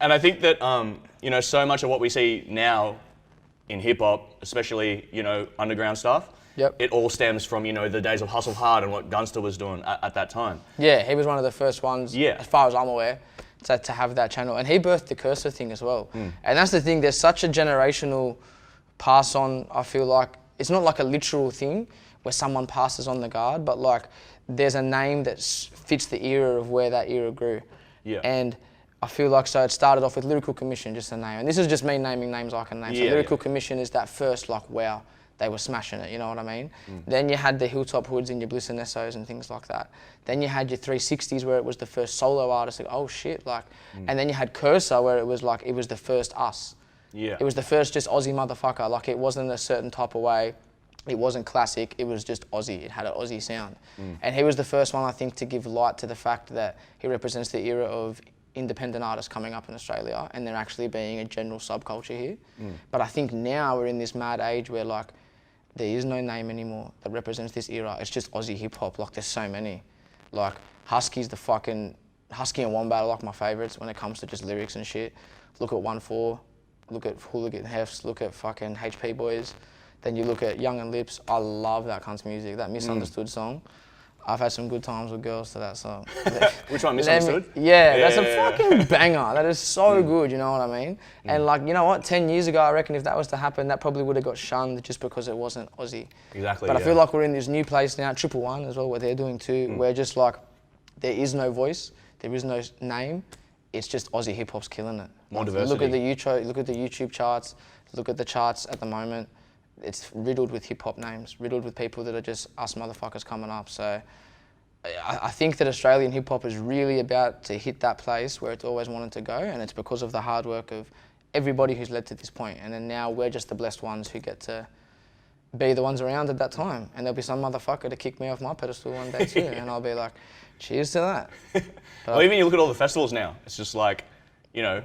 And I think that, you know, so much of what we see now in hip hop, especially, you know, underground stuff, it all stems from, you know, the days of Hustle Hard and what Gunster was doing at that time. Yeah, he was one of the first ones, as far as I'm aware, to have that channel. And he birthed the Kerser thing as well. And that's the thing, there's such a generational pass on, I feel like. It's not like a literal thing where someone passes on the guard, but like there's a name that fits the era of where that era grew. And I feel like, so it started off with Lyrical Commission, just a name. And this is just me naming names I can name. So Lyrical Commission is that first, like, wow, they were smashing it, you know what I mean? Then you had the Hilltop Hoods and your Bliss and Essos and things like that. Then you had your 360s where it was the first solo artist, like, oh shit, like. And then you had Kerser where it was like, it was the first us. It was the first just Aussie motherfucker. Like, it wasn't a certain type of way. It wasn't classic, it was just Aussie. It had an Aussie sound. And he was the first one, I think, to give light to the fact that he represents the era of independent artists coming up in Australia and there actually being a general subculture here. But I think now we're in this mad age where, like, there is no name anymore that represents this era. It's just Aussie hip hop. Like, there's so many. Like, Husky and Wombat are like my favourites when it comes to just lyrics and shit. Look at 1-4, look at Hooligan Hefts, look at fucking HP Boys. Then you look at Young and Lips. I love that cunt's music, that Misunderstood song. I've had some good times with girls to that song. Which one, Misunderstood? That's a fucking banger. That is so good, you know what I mean? And like, you know what, 10 years ago, I reckon if that was to happen, that probably would have got shunned just because it wasn't Aussie. Exactly, But I feel like we're in this new place now, 111 as well, what they're doing too, where just like, there is no voice, there is no name, it's just Aussie hip hop's killing it. More like, diversity. Look at the YouTube charts, look at the charts at the moment. It's riddled with hip hop names, riddled with people that are just us motherfuckers coming up. So I think that Australian hip hop is really about to hit that place where it's always wanted to go, and it's because of the hard work of everybody who's led to this point. And then now we're just the blessed ones who get to be the ones around at that time. And there'll be some motherfucker to kick me off my pedestal one day too, and I'll be like, cheers to that. Well, even you look at all the festivals now, it's just like, you know,